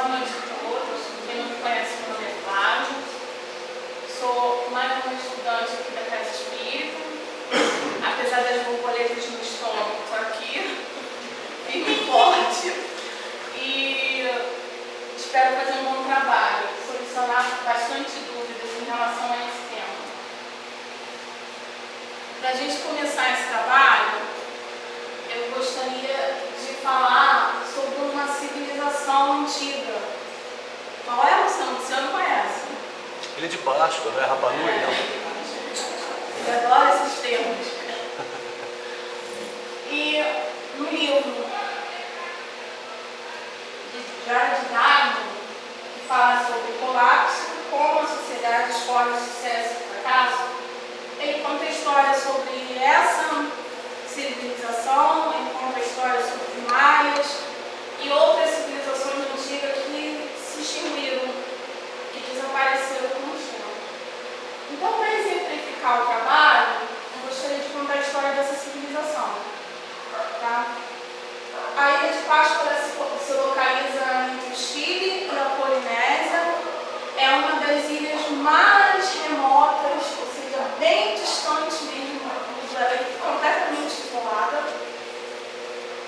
Boa noite a todos. Quem não me conhece, meu nome é Flávio. Sou mais uma estudante aqui da Casa Espírita. Apesar das borboletas no estômago, estou aqui, firme e forte. E espero fazer um bom trabalho, solucionar bastante dúvidas em relação a esse tema. Para a gente começar esse trabalho, eu gostaria de falar sobre uma civilização antiga. Qual é, Luciano? Você não conhece? Ele é de Páscoa, não é Rapa Nui, não? Eu adoro esses termos. E no livro de Jared Diamond, que fala sobre o colapso, como a sociedade escolhe sucesso e fracasso, ele conta a história sobre essa civilização, ele conta a história sobre os maias e outras civilizações antigas que se extinguiram, que desapareceram com o tempo. Então, para exemplificar o trabalho, eu gostaria de contar a história dessa civilização. Tá? A ilha de Páscoa se localiza entre o Chile e a Polinésia. É uma das ilhas mais remotas, ou seja, bem distante mesmo, completamente isolada.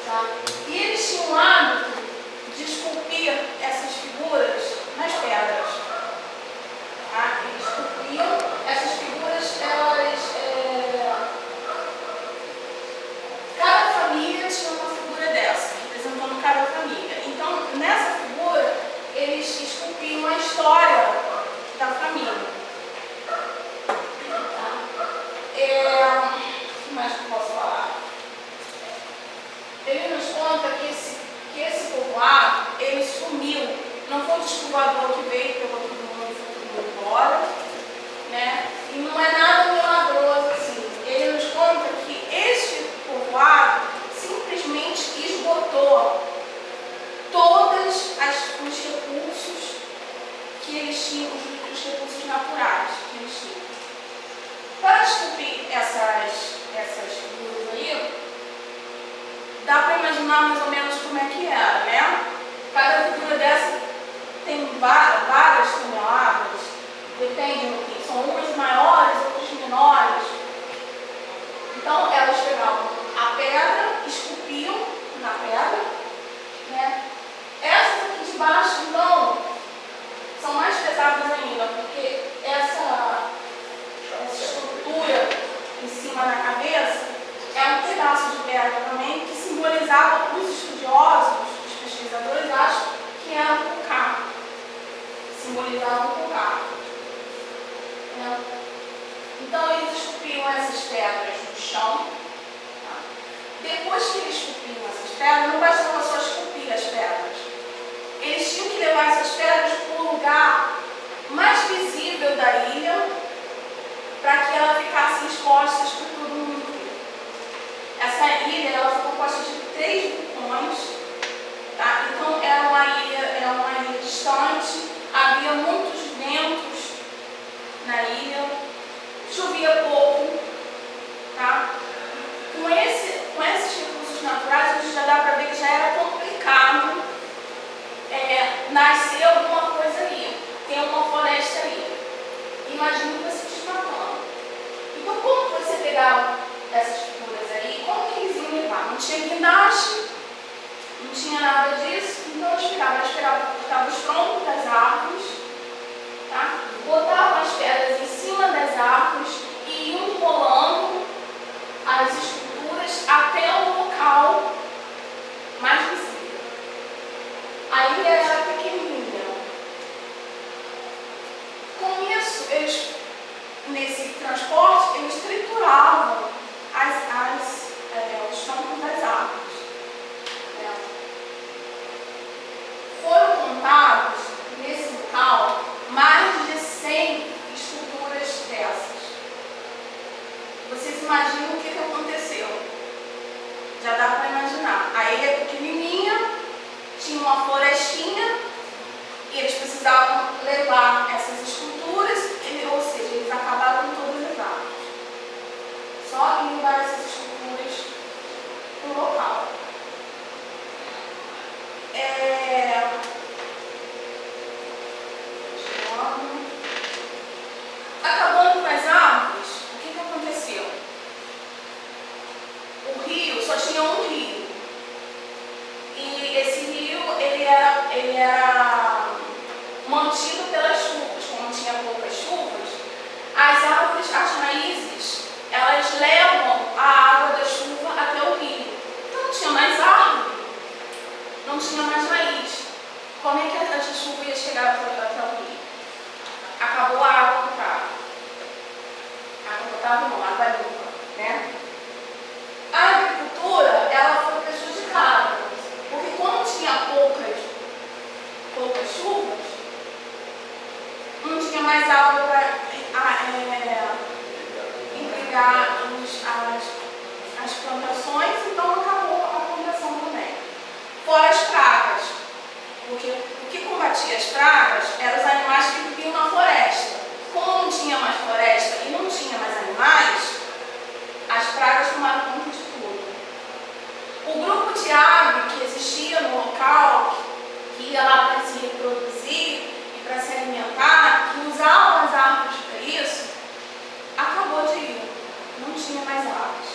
Tá? E eles tinham o hábito de esculpir essas figuras nas pedras. Tá? Eles esculpiam essas figuras, cada família tinha uma figura dessa, representando cada família. Então, nessa figura, eles esculpiam a história da família. O que mais que eu posso falar? Ele nos conta que esse povoado, ele sumiu. Não foi o descobridor que veio, pegou todo mundo e foi todo mundo embora, né? E não é nada milagroso assim. Ele nos conta que este povoado simplesmente esgotou todos os recursos que eles tinham, os recursos naturais que eles tinham. Para esculpir essas figuras aí, dá para imaginar mais ou menos como é que era, né? Cada figura dessa tem várias toneladas, depende do que são, umas maiores, outras menores. Então, elas pegavam a pedra, esculpiam na pedra, né? Essas aqui de baixo, então, são mais pesadas ainda, porque essa estrutura em cima da cabeça é um pedaço de pedra também que simbolizava, os estudiosos, os pesquisadores acham que era um cocá, simbolizava um cocá. Né? Então eles esculpiam essas pedras no chão. Tá? Depois que eles esculpiam essas pedras, não bastava só esculpir as pedras. Eles tinham que levar essas pedras para o lugar mais visível da ilha, para que ela ficasse exposta para todo mundo ver. Essa ilha, ela foi composta de 3 vulcões, tá? Então era uma ilha distante, havia muitos ventos na ilha, chovia pouco, tá? Com esses recursos naturais, a gente já dá para ver que já era complicado nascer alguma coisa ali, ter uma floresta ali. Imagina você desmatando. Então, como você pegava essas figuras aí, como que eles iam levar? Não tinha guindaste, não tinha nada disso, então eles pegavam os troncos das árvores, tá? Botavam as pedras em cima das árvores e iam enrolando as esculturas até o local mais visível. A ilha era pequenininha. Com isso, nesse transporte, eles trituravam os troncos das árvores. Né? Foram contados, nesse local, mais de 100 esculturas dessas. Vocês imaginam o que aconteceu? Já dá para imaginar. A ilha é pequenininha, tinha uma florestinha, e eles precisavam levar essas esculturas, ou seja, eles acabaram com todas as árvores. Só em levar essas esculturas para o local. existia no local, que ia lá para se reproduzir e para se alimentar, que usavam as árvores para isso, acabou de ir. Não tinha mais árvores.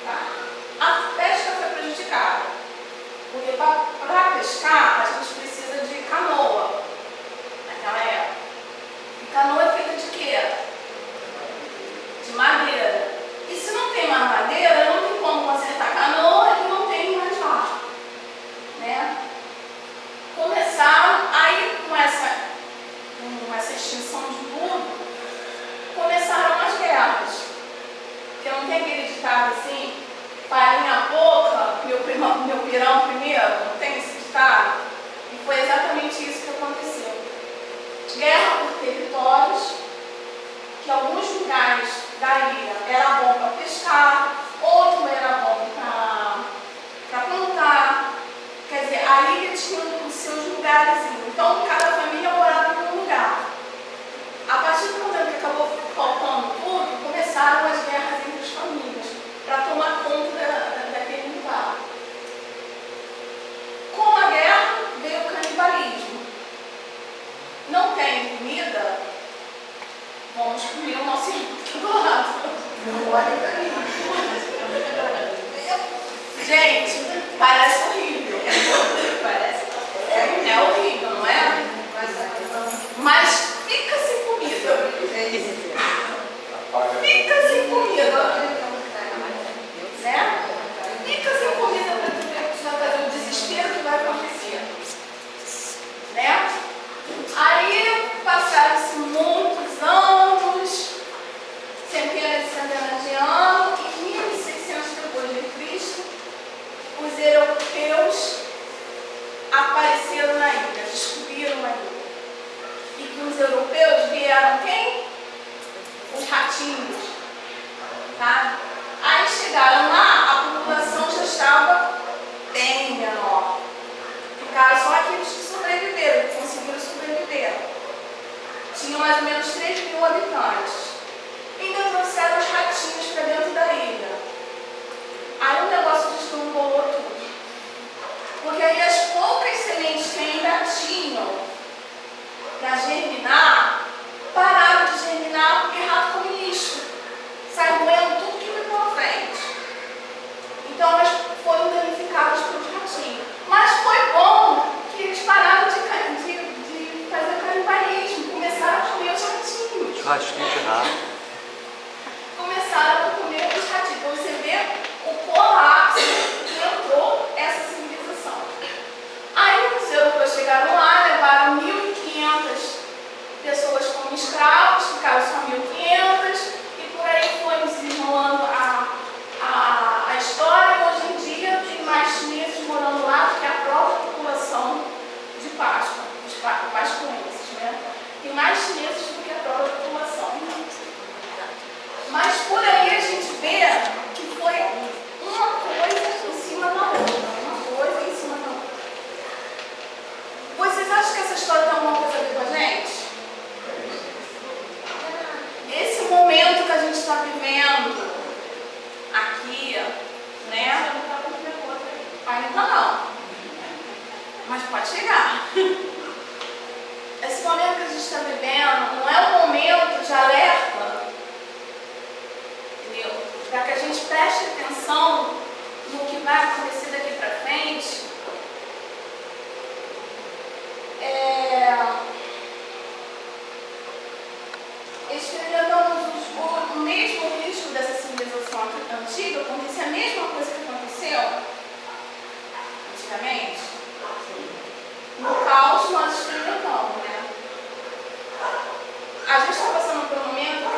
Tá? A pesca foi prejudicada. Porque para pescar, a gente precisa de canoa. Naquela época. E canoa é feita de quê? De madeira. E se não tem mais madeira, não tem como consertar canoa e não tem mais barco. Né? Começaram, aí com essa extinção de tudo, começaram as guerras. Porque não tem aquele ditado assim, farinha pouca, meu pirão primeiro, não tem esse ditado? E foi exatamente isso que aconteceu. Guerra por territórios, que alguns lugares da ilha era bom para pescar, outro era bom para plantar. Quer dizer, a ilha tinha os seus lugares, então cada família morava em um lugar. A partir do momento que acabou faltando tudo, começaram as guerras entre as famílias, para tomar conta daquele lugar. Com a guerra veio o canibalismo. Não tem comida, vamos comer o nosso irmão do lado. Não olha para mim. Gente, parece horrível. É horrível, não é? Mas fica sem comida. Fica sem comida. Né? Fica sem comida para tu ver o que vai fazer, o desespero que vai acontecer. Né? Aí passaram-se muitos anos, centenas e centenas de anos, e em 1600 depois de Cristo, os europeus apareceram na ilha, descobriram a ilha. E com os europeus vieram quem? Os ratinhos. Tá? Aí chegaram lá, a população já estava bem menor. Ficaram só aqueles que sobreviveram, que conseguiram sobreviver. Tinham mais ou menos 3.000 habitantes. Ainda trouxeram os ratinhos para dentro da ilha. Aí o negócio descambou tudo. Porque aí as poucas sementes que ainda tinham para germinar, pararam de germinar porque rato come lixo. Sai moendo tudo que foi pela frente. Então elas foram danificadas pelos ratinhos. Mas foi bom que eles pararam de fazer canibalismo, começaram a comer os ratinhos. Churrasquinho de rato. Começaram a comer os ratinhos. Então você vê o colapso que entrou essa civilização. Aí os europeus chegaram lá, levaram 1.500 pessoas como escravos, ficaram só 1.500, e por aí foi desenrolando a história. Hoje em dia tem mais chineses morando lá do que a própria população de Páscoa, os pascuenses, né? Tem mais chineses do que a própria população. Mas por aí a gente vê que foi uma coisa em cima da outra, uma coisa em cima da outra. Vocês acham que essa história tem alguma coisa a ver com a gente? Esse momento que a gente está vivendo aqui, né? Ainda não. Mas pode chegar. Esse momento que a gente está vivendo não é um momento de alerta, entendeu? Para que a gente preste atenção no que vai acontecer daqui para frente. Experimentamos o mesmo risco dessa civilização antiga, acontecer a mesma coisa que aconteceu antigamente. No caos nós experimentamos, né? A gente está passando por um momento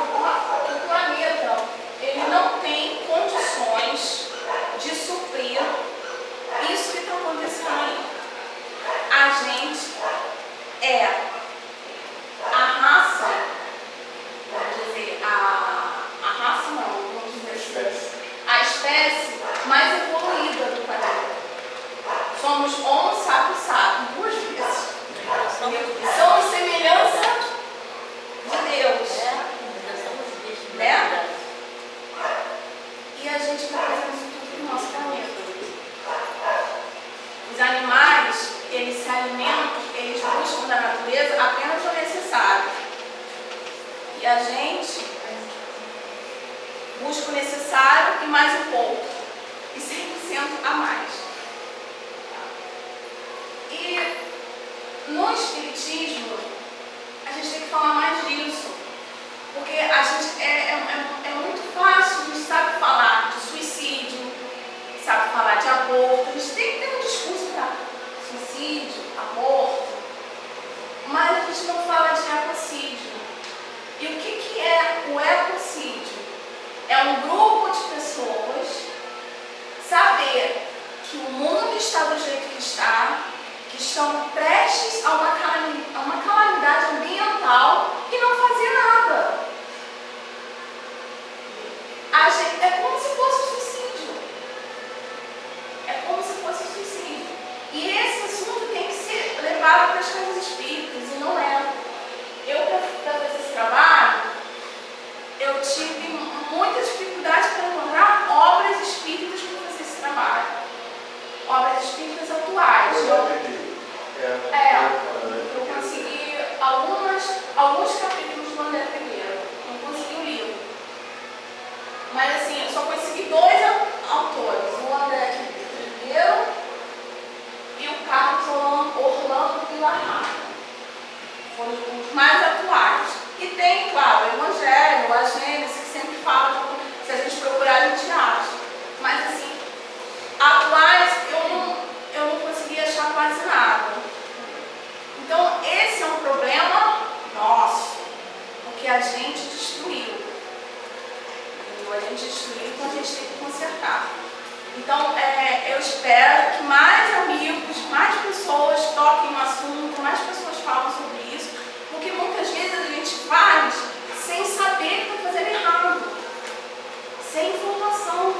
que o planeta ele não tem condições de suprir isso que está acontecendo aí. A gente é a raça, vamos dizer, a raça não, vamos dizer assim, a espécie mais evoluída do planeta. Somos Homo sapiens sapiens, 2 vezes. Somos semelhança de Deus. Né? E a gente está fazendo isso tudo no nosso planeta. a gente busca o necessário e mais um pouco, e 100% a mais. E no Espiritismo, a gente tem que falar mais disso, porque a gente é muito fácil, a gente sabe falar de suicídio, sabe falar de aborto, a gente tem que ter um discurso para suicídio, aborto, mas a gente não fala de ecocídio. E o que é o ecocídio? É um grupo de pessoas saber que o mundo está do jeito que está, que estão prestes a uma calamidade ambiental e não fazer nada. É como se fosse um suicídio. É como se fosse um suicídio. E esse assunto tem que ser levado para as casas espíritas, e não é. Eu, para fazer esse trabalho, eu tive muita dificuldade para encontrar obras espíritas para fazer esse trabalho. Obras espíritas atuais. Eu consegui alguns capítulos do André Pereira. Não consegui o livro. Mas assim, eu só consegui 2 autores. O André Pereira e o Carlos Orlando Pilarraga. Foram os mais atuais. E tem, claro, o Evangelho, a Gênesis, que sempre fala, se a gente procurar, a gente acha. Mas assim, atuais, eu não consegui achar quase nada. Então, esse é um problema nosso, porque a gente destruiu. A gente destruiu, então a gente tem que consertar. Então, eu espero que mais amigos, mais pessoas toquem no assunto, mais pessoas falem sobre isso, porque muitas vezes a gente faz sem saber que está fazendo errado, sem informação.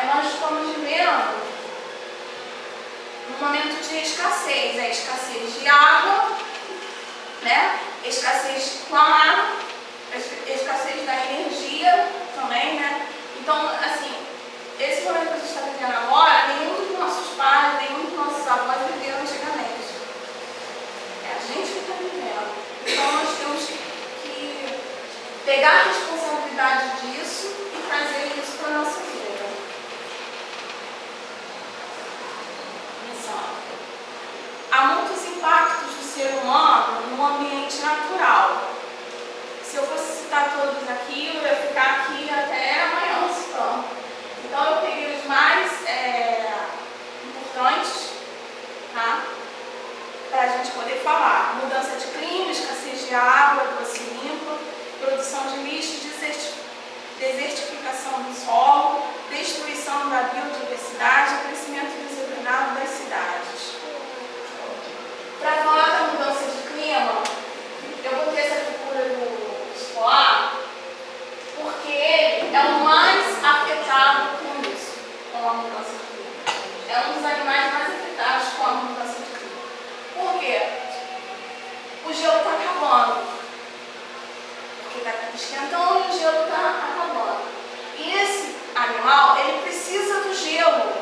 Nós estamos vivendo um momento de escassez, escassez de água, né? Escassez com a água, escassez da energia também, né? Então, assim, esse momento que a gente está vivendo agora, nenhum dos nossos pais, nenhum dos nossos avós viveram antigamente. É a gente que está vivendo. Então, nós temos que pegar a responsabilidade disso e trazer isso para a nossa vida. Há muitos impactos do ser humano no ambiente natural. Se eu fosse citar todos aqui, eu ia ficar aqui até amanhã citando. Então, eu peguei os mais importantes, tá? Para a gente poder falar. Mudança de clima, escassez de água, doce limpa, produção de lixo, desertificação do solo, destruição da biodiversidade e crescimento desordenado das cidades. Para falar da mudança de clima, eu botei essa figura do escolar, porque ele é o mais afetado com isso, com a mudança de clima. É um dos animais mais afetados com a mudança de clima. Por quê? O gelo está acabando. Porque está esquentando e o gelo está acabando. E esse animal, ele precisa do gelo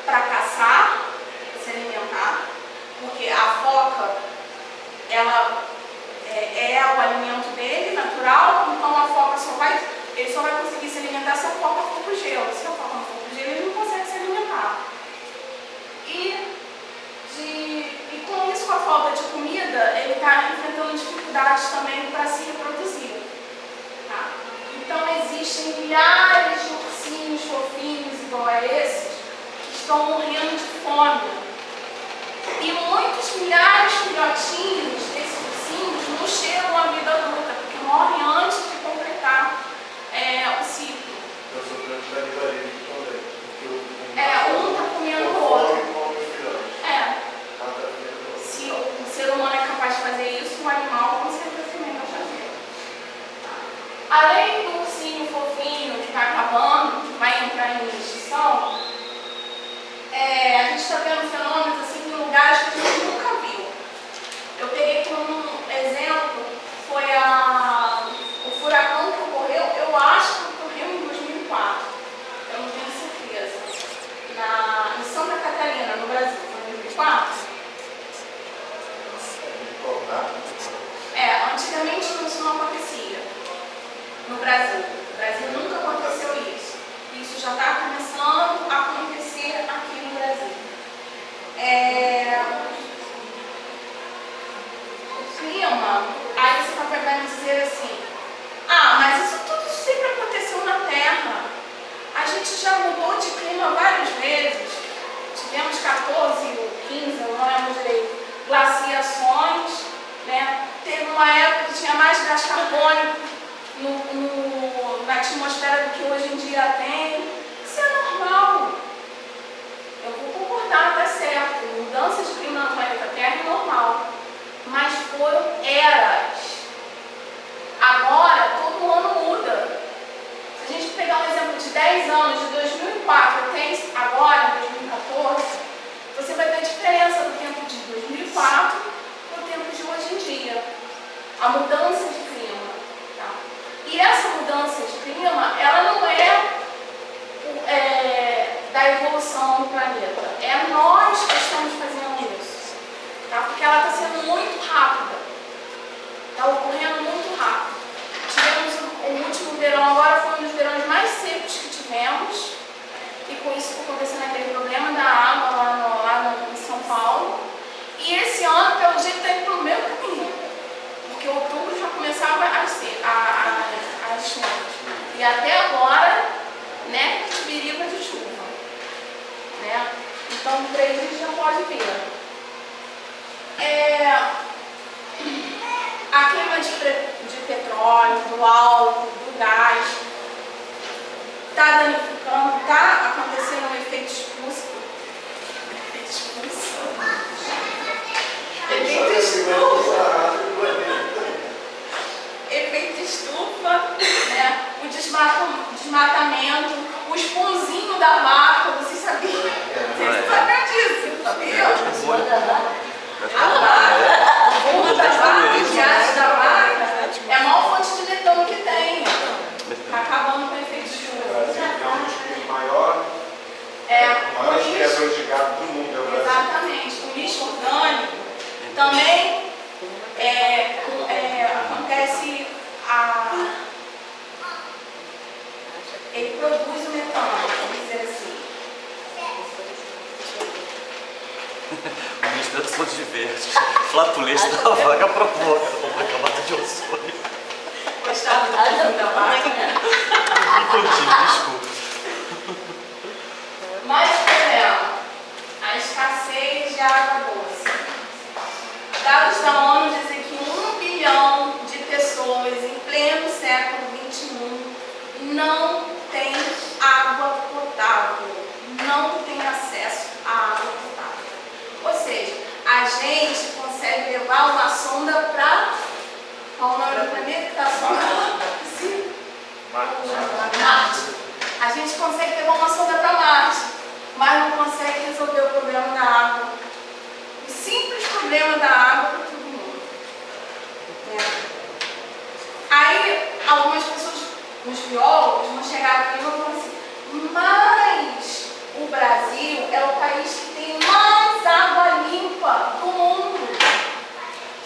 para caçar, se alimentar, porque a foca, ela é o alimento dele, natural, então a foca ele só vai conseguir se alimentar se a foca for para o gelo. Se a foca não for para o gelo, ele não consegue se alimentar. E com isso, com a falta de comida, ele está enfrentando dificuldades também para se reproduzir. Tá? Então existem milhares de ursinhos fofinhos igual a esses que estão morrendo de fome. E muitos milhares de filhotinhos desses ursinhos não chegam à vida adulta, porque morrem antes de completar o ciclo. Eu sou grande canibalismo também. Um está comendo o outro. Se Se o ser humano é capaz de fazer isso, o animal com certeza também vai fazer. Além do ursinho fofinho que está acabando, que vai entrar em extinção, a gente está vendo fenômenos assim em lugares que a gente nunca viu. Eu peguei como exemplo, foi o furacão que ocorreu, eu acho que ocorreu em 2004, eu não tenho certeza, em Santa Catarina, no Brasil, foi em 2004? glaciações, né? Teve uma época que tinha mais gás carbônico na atmosfera do que hoje em dia tem. Isso é normal. Eu vou concordar, tá certo. Mudança de clima no planeta Terra é normal. Mas foram eras. Agora, todo ano muda. Se a gente pegar um exemplo de 10 anos, de 2004 até agora, 2014, você vai ver a diferença do tempo de 2004 para o tempo de hoje em dia. A mudança de clima. Tá? E essa mudança de clima, ela não é da evolução do planeta. É nós que estamos fazendo isso. Tá? Porque ela está sendo muito rápida. Está ocorrendo muito rápido. Tivemos o último verão, agora foi um dos verões mais secos que tivemos. E com isso acontecendo aquele problema da água lá em São Paulo. E esse ano, pelo jeito, está indo para o meu caminho. Porque outubro já começava as chuvas. E até agora, né, perigo de chuva. Né? Então, 3 dias já pode vir. A queima de petróleo, do álcool, do gás, está danificando, está acontecendo um efeito expulso. Efeito estufa, né? O desmatamento, o espãozinho da vaca, vocês sabiam? Vocês sabiam disso? Sabiam? A bomba da vaca, o gás da vaca, é a maior fonte de metano que tem. Está acabando com o efeito estufa. O Brasil é um dos que maior criadores de gado do mundo. É o Brasil. Exatamente. O lixo orgânico também acontece ele produz o metano, vamos dizer assim. O ministro da Saúde Verde, flatulência da vaga provoca a camada de ozônio. Gostava do filme da vaca, né? Desculpa. Mas, por exemplo, a escassez de água doce. Dados da ONU dizem que 1 bilhão de pessoas em pleno século XXI não tem água potável, não tem acesso à água potável. Ou seja, a gente consegue levar uma sonda para... Qual o nome do planeta que está a sonda? Marte. A gente consegue levar uma sonda para Marte, mas não consegue resolver o problema da água. O simples problema da água para todo mundo. Aí, algumas pessoas, os biólogos, vão chegar para mim e vão falar assim: mas o Brasil é o país que tem mais água limpa do mundo.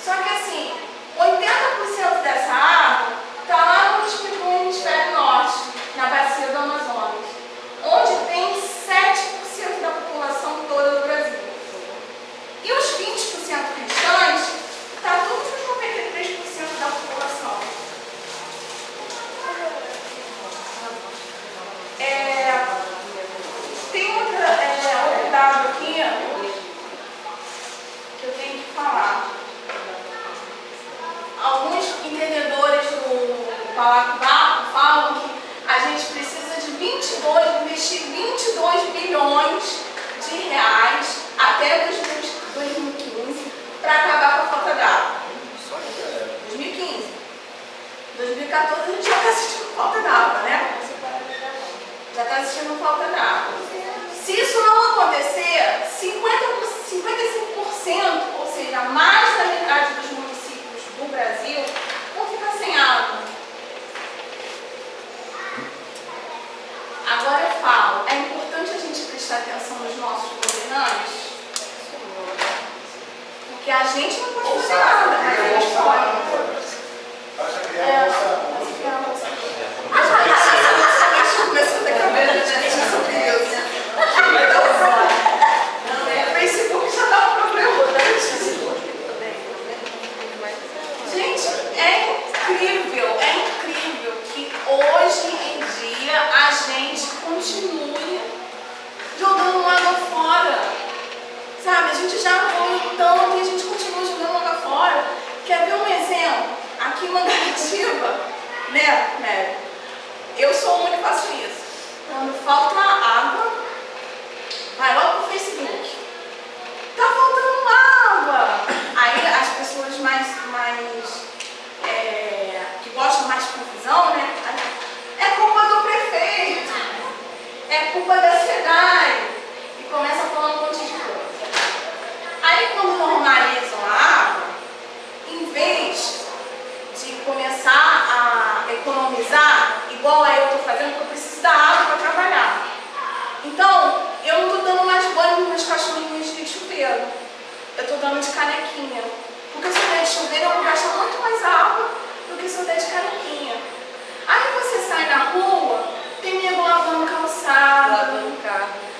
Só que assim, 80% dessa água está lá no hemisfério norte, na bacia do Amazonas, onde tem 7% da população toda do Brasil. E os 20% restantes, está tudo nos 93% da população. Tem outro dado aqui que eu tenho que falar. Alguns entendedores do Balacobaco falam que a gente precisa de investir 22 bilhões de reais até 2015 para acabar com a falta d'água. 2015. 2014 a gente já está assistindo falta d'água, né? Já está assistindo falta d'água. Se isso não acontecer, 55%, ou seja, mais da metade dos municípios do Brasil, vão ficar sem água. Agora eu falo, é importante a gente prestar atenção nos nossos governantes, porque a gente não pode fazer nada, mas eles podem. Basta criar uma Começou a ter cabelo de gente sobre isso. Vai dar um problema. O Facebook já dá um problema. Gente, é incrível que hoje em dia a gente continue jogando água fora. Sabe, a gente já evoluiu tanto e a gente continua Né? Eu sou uma que faço isso. Quando falta água, vai logo pro Facebook. Tá faltando água! Aí as pessoas que gostam mais de confusão, né? É culpa do prefeito, é culpa da SEDAI. E começa a falar um monte de coisa. Aí quando normalizam a água, em vez de começar a economizar, igual eu estou fazendo, porque eu preciso da água para trabalhar. Então, eu não estou dando mais banho nos meus cachorrinhos de chuveiro. Eu estou dando de canequinha. Porque se eu der de chuveiro, eu vou gastar muito mais água do que se eu der de canequinha. Aí você sai na rua, tem nego lavando calçada,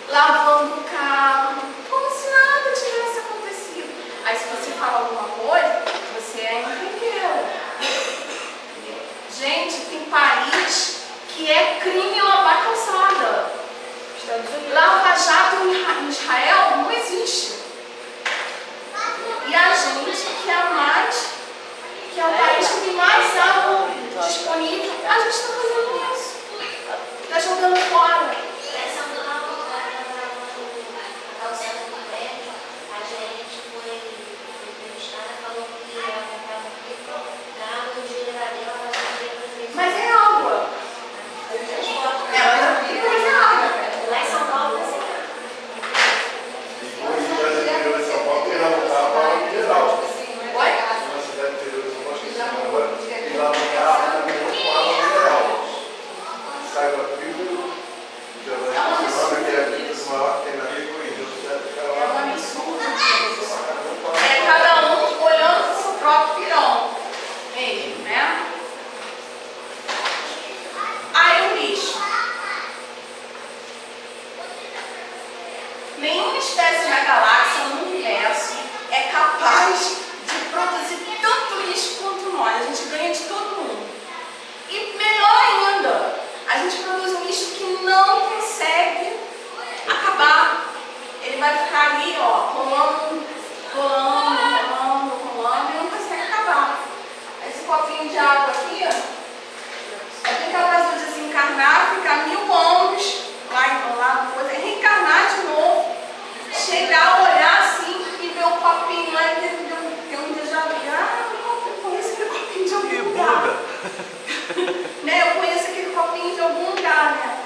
lavando o carro, como se nada tivesse acontecido. Aí se você fala alguma coisa, você é encrenqueiro. Gente, tem país que é crime lavar calçada. Lava Jato em Israel não existe. E a gente, que é o país que tem mais água disponível, a gente está fazendo isso. Está jogando fora. Mas é água. Mas é água. Lá em São Paulo é assim. Hoje o brasileiro em São Paulo tem lá no carro para o geral. Oi? Na cidade interior de São Paulo, que tem lá no carro também com água mineral. Sai do filtro, já vai funcionando, que é a vida maior que tem na vida, É um absurdo isso. É cada um olhando para o seu próprio pirão mesmo, né? Aí o lixo. Nenhuma espécie na galáxia, no universo, é capaz de produzir tanto lixo quanto nós. A gente ganha de todo mundo. E melhor ainda, a gente produz um lixo que não consegue acabar. Ele vai ficar ali, ó, rolando, e não consegue acabar. Esse copinho de água aqui, ó, é capaz de desencarnar, ficar 1000 anos lá depois, reencarnar de novo, chegar, olhar assim e ver o copinho lá e ter um déjà vu. Eu conheço aquele copinho de algum lugar. Né? Eu conheço aquele copinho de algum lugar, né?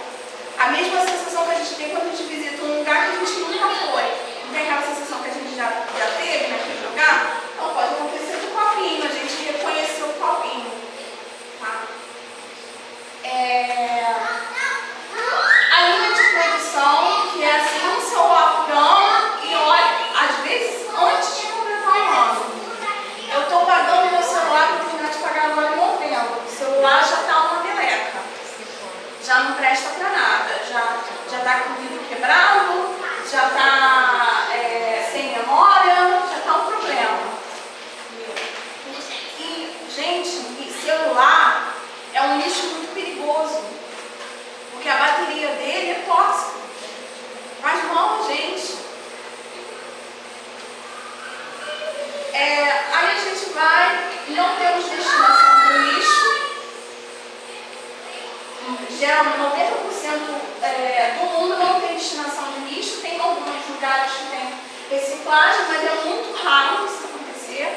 A mesma sensação que a gente tem quando a gente visita um lugar que a gente nunca foi. Não tem aquela sensação que a gente já teve naquele lugar? Então pode acontecer com o copinho, a gente reconheceu o copinho. Tá? A linha de produção, que é assim, um celular por ano, e olha, às vezes antes de completar o ano. Eu estou pagando meu celular para terminar de pagar agora em novembro. O celular já está uma meleca. Já não presta para nada. Já está com o vidro quebrado, já está sem memória, já está um problema. E, gente, celular é um lixo muito perigoso. Porque a bateria dele é tóxica. Faz mal a gente. Aí a gente vai, não temos destinação para o lixo. Geralmente 90% do mundo não tem destinação de lixo. Tem alguns lugares que tem reciclagem, mas é muito raro isso acontecer.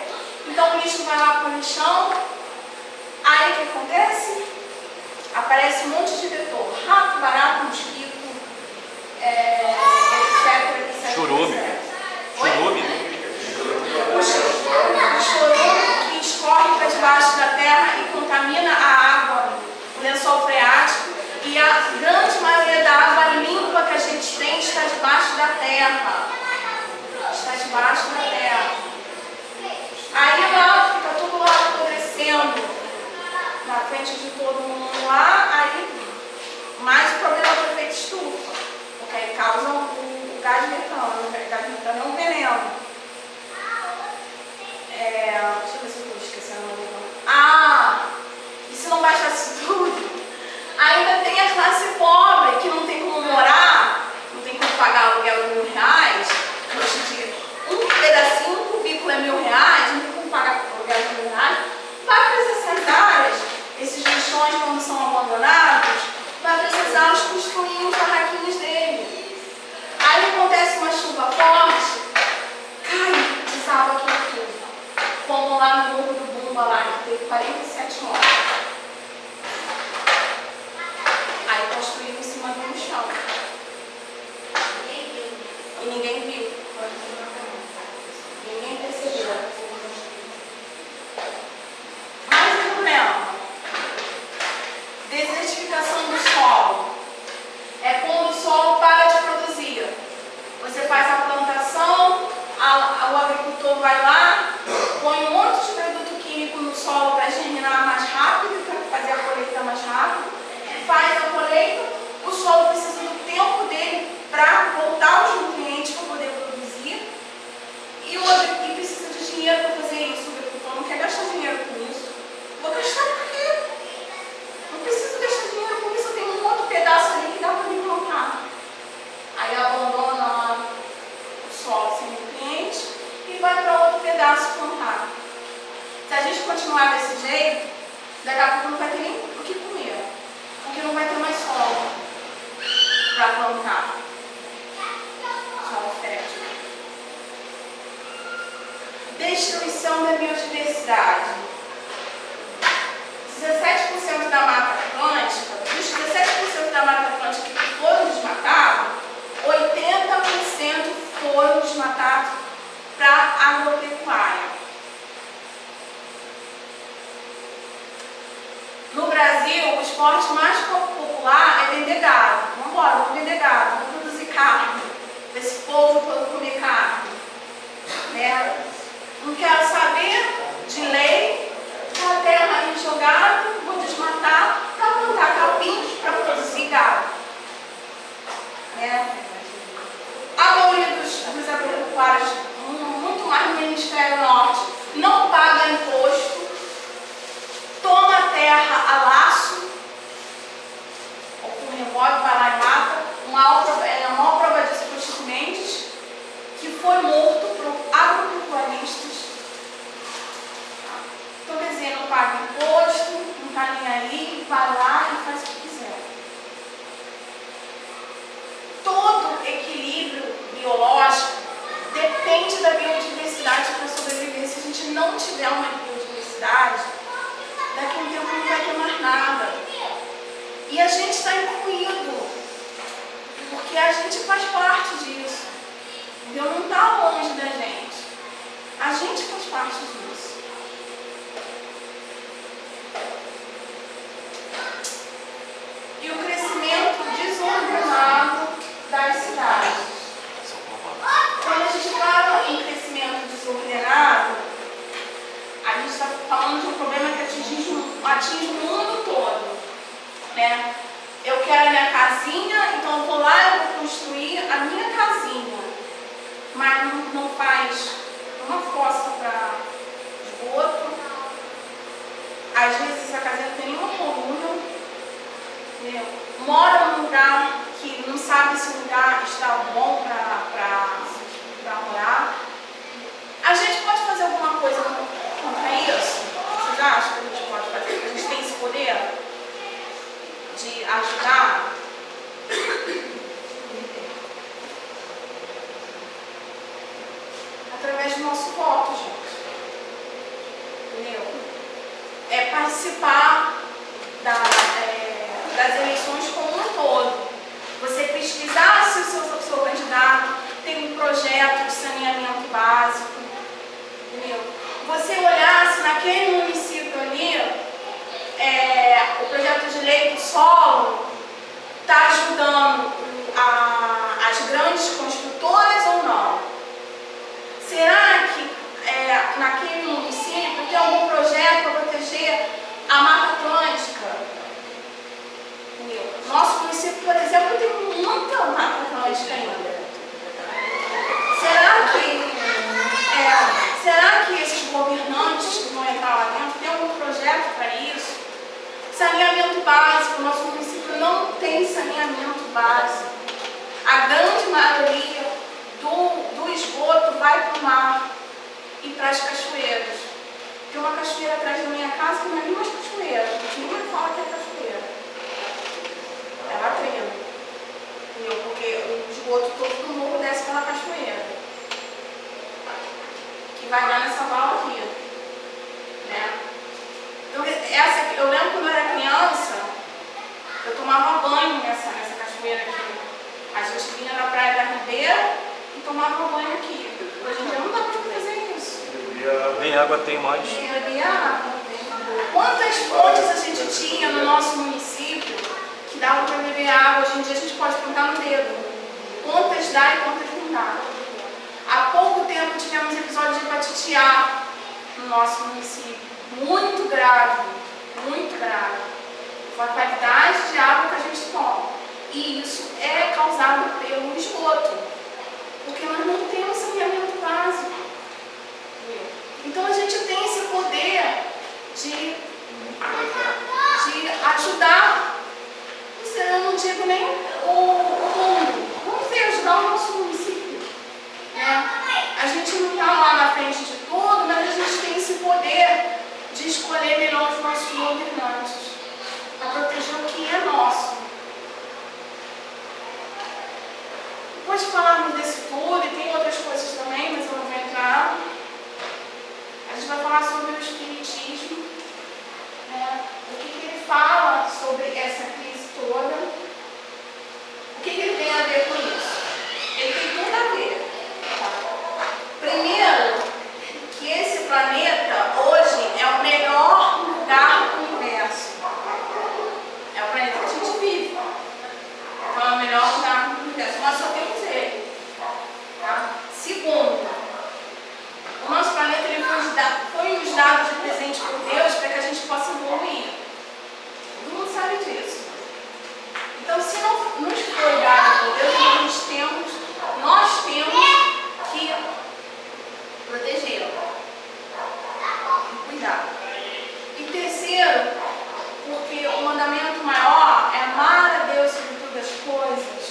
Então o lixo vai lá para o lixão. Aí o que acontece? Aparece um monte de vetor. Rato, barata, mosquito, etc. Churume. O chorume que escorre para debaixo da terra e contamina a água, o lençol freático, e a grande maioria da água limpa que a gente tem está debaixo da terra. Está debaixo da terra. Aí lá fica tudo lá apodrecendo na frente de todo mundo lá, aí mais o problema do prefeito biodiversidade. 17% da Mata Atlântica, dos 17% da Mata Atlântica que foram desmatados, 80% foram desmatados para agropecuária. No Brasil, o esporte mais popular é vender gado. Vamos embora, vamos vender gado, vamos produzir carne. Esse povo todo comer carne. Né? Não quero saber de lei, a terra aí jogada, vou desmatar para plantar capim para produzir gado. Né? A maioria dos agropecuários, muito mais no hemisfério norte, não paga imposto, toma a terra a laço, ou com revólver, vai lá e mata. A maior prova disso foi o Chico Mendes, que foi morto por agropecuaristas. Então, quer dizer, não paga imposto, não está nem aí, vai lá e faz o que quiser. Todo equilíbrio biológico depende da biodiversidade para sobreviver. Se a gente não tiver uma biodiversidade, daqui a um tempo não vai ter mais nada. E a gente está incluído, porque a gente faz parte disso. Deus não está longe da gente. A gente faz parte disso. E o crescimento desordenado das cidades. Quando a gente fala em crescimento desordenado, a gente está falando de um problema que atinge o mundo todo. Né? Eu quero a minha casinha, então eu vou lá e vou construir a minha casinha. Mas não faz uma fossa para esgoto. Às vezes a casinha não tem nenhuma coluna. Mora num lugar que não sabe se o lugar está bom para morar. A gente pode fazer alguma coisa contra isso? Vocês acham que a gente pode fazer? A gente tem esse poder de ajudar? Através do nosso voto, gente. Entendeu? É participar das eleições como um todo. Você pesquisar se o seu candidato tem um projeto de saneamento básico. Entendeu? Você olhar se naquele município ali o projeto de lei do solo está ajudando as grandes construtoras ou não. Será que naquele município tem algum projeto para proteger a Mata Atlântica? Entendeu? Nosso município, por exemplo, tem muita Mata Atlântica ainda. Será que esses governantes que vão entrar lá dentro têm algum projeto para isso? Saneamento básico. Nosso município não tem saneamento básico. A grande maioria do esgoto vai para o mar e para as cachoeiras. Tem uma cachoeira atrás da minha casa que não é nem mais cachoeira. Ninguém fala que é cachoeira. É latrina. Entendeu? Porque o esgoto todo do morro desce pela cachoeira. Que vai dar nessa vala aqui. Né? Então, eu lembro quando eu era criança, eu tomava banho nessa cachoeira aqui. A gente vinha na Praia da Ribeira e tomava banho aqui. Hoje em dia não dá para fazer isso. Nem água tem mais. Quantas fontes a gente tinha no nosso município que dava para beber água? Hoje em dia a gente pode contar no dedo. Quantas dá e quantas não dá. Há pouco tempo tivemos episódio de hepatite A no nosso município. Muito grave, muito grave. Com a qualidade de água que a gente toma. E isso é causado pelo esgoto. Porque nós não temos saneamento básico. Então a gente tem esse poder de ajudar. Eu não digo nem o mundo. Vamos ver, ajudar o nosso município. Né? A gente não está lá na frente de tudo, mas a gente tem esse poder de escolher melhor os nossos governantes para proteger o que é nosso. Depois de falarmos desse tudo, e tem outras coisas também, mas eu não vou entrar. A gente vai falar sobre o Espiritismo, né? O que ele fala sobre essa crise toda, o que ele tem a ver com isso. Ele tem tudo a ver. Tá? Primeiro, que esse planeta hoje é o melhor lugar do universo. É o planeta que a gente vive. Então é o melhor lugar do universo. Nós só temos ele. Tá? Segundo, o nosso planeta ele foi nos dado de presente por Deus para que a gente possa evoluir. Todo mundo sabe disso. Então, se não nos foi dado por Deus, nós temos que protegê-lo e cuidar. E terceiro, porque o mandamento maior é amar a Deus sobre todas as coisas.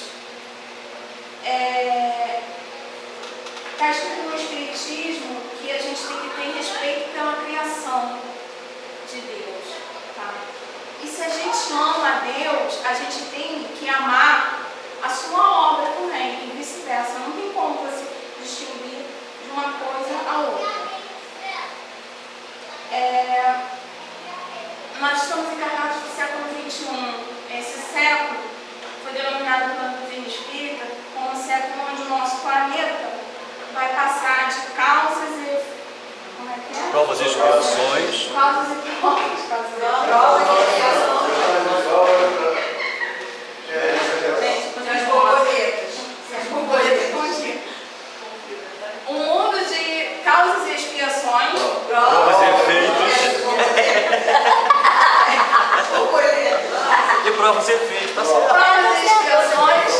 Está escrito no Espiritismo que a gente tem que ter respeito pela criação de Deus. Tá? E se a gente ama a Deus, a gente tem que amar a sua obra também, e vice-versa. Não tem como você distinguir de uma coisa a outra. Nós estamos encarnados no século XXI. Esse século foi denominado pela doutrina espírita como um século onde o nosso planeta vai passar de causas e... Como é que é? Provas e expiações. Causas e provas. Provas e expiações. Gente, As borboletas. as borboletas bom dia. Um mundo de causas e expiações. Provas e efeitos. E provas e efeitos, tá certo. Provas e expiações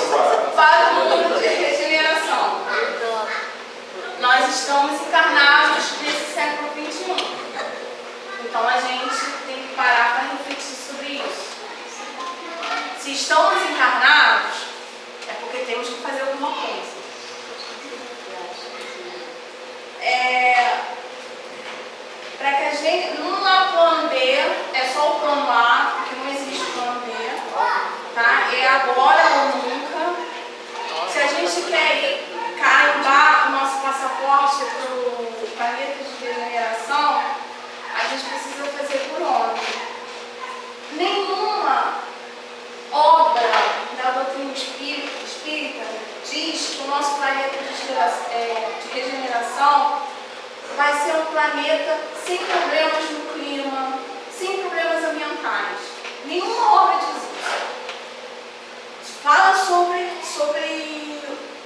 para o mundo de regeneração. Nós estamos encarnados nesse século XXI. Então a gente tem que parar para refletir sobre isso. Se estamos encarnados, é porque temos que fazer alguma coisa. Para que a gente, não há plano B, é só o plano A, porque não existe plano B, tá? É agora ou nunca. Se a gente quer ir carimbar o nosso passaporte para o planeta de regeneração, a gente precisa fazer por onde? Nenhuma obra da doutrina espírita diz que o nosso planeta de regeneração vai ser um planeta sem problemas no clima, sem problemas ambientais. Nenhuma obra diz isso. Fala sobre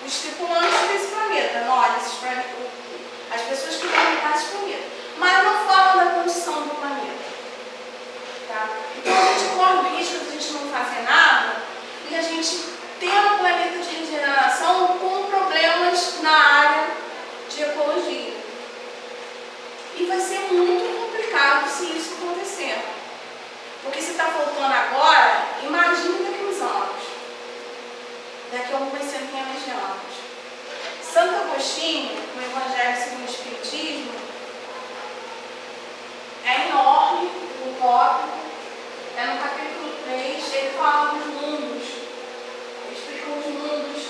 os tripulantes desse planeta, nós, as pessoas que vão habitar esse planeta. Mas não fala da condição do planeta. Tá? Então a gente corre o risco de a gente não fazer nada e a gente ter um planeta de regeneração com problemas na área de ecologia. E vai ser muito complicado se isso acontecer. Porque se está faltando agora, imagine daqui a uns anos. Daqui a algumas centenas de anos. Santo Agostinho, no Evangelho segundo o Espiritismo, é enorme o tópico. É no capítulo 3, ele fala dos mundos. Ele explica os mundos.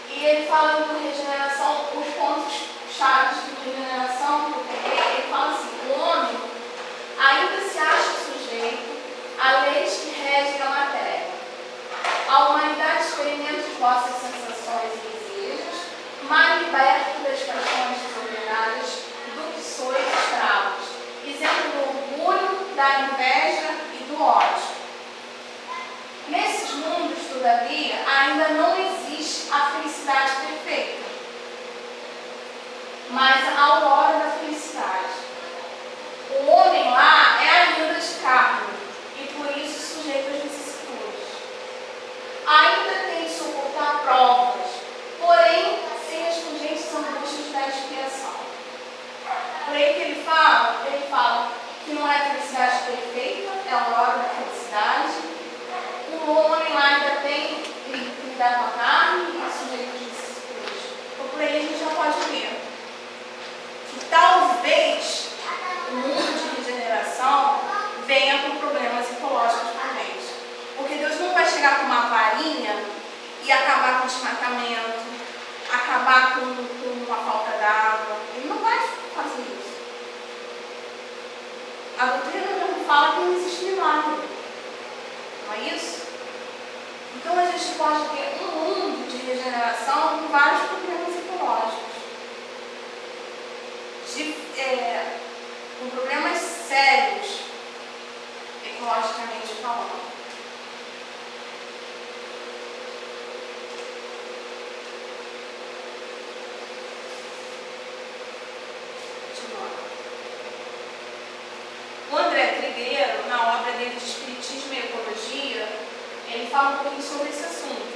E ele fala de regeneração, os pontos chaves de regeneração que eu peguei. Ele fala assim: o homem ainda se acha sujeito a leis que regem a matéria. A humanidade experimenta as vossas sensações e desejos, mas liberto das paixões desordenadas do que sois escravos, isento do orgulho, da inveja e do ódio. Nesses mundos, todavia, ainda não existe a felicidade perfeita, mas a aurora da felicidade. O homem lá é ainda de carne e por isso sujeito às vicissitudes. Ainda tem de suportar provas, porém sem as pungentes angústias da expiação. Por aí que ele fala que não é a felicidade perfeita, é a aurora da felicidade. O homem lá ainda tem que lidar com a carne e sujeito às vicissitudes. Então por aí a gente já pode ver que talvez o mundo de regeneração venha com problemas ecológicos também. Porque Deus não vai chegar com uma varinha e acabar com o desmatamento, acabar com a falta d'água. Ele não vai fazer isso. é isso? Então a gente pode ter um mundo de regeneração com vários problemas ecológicos. Com problemas sérios, ecologicamente falando. O André Trigueiro, na obra dele de Espiritismo e Ecologia, ele fala um pouquinho sobre esse assunto.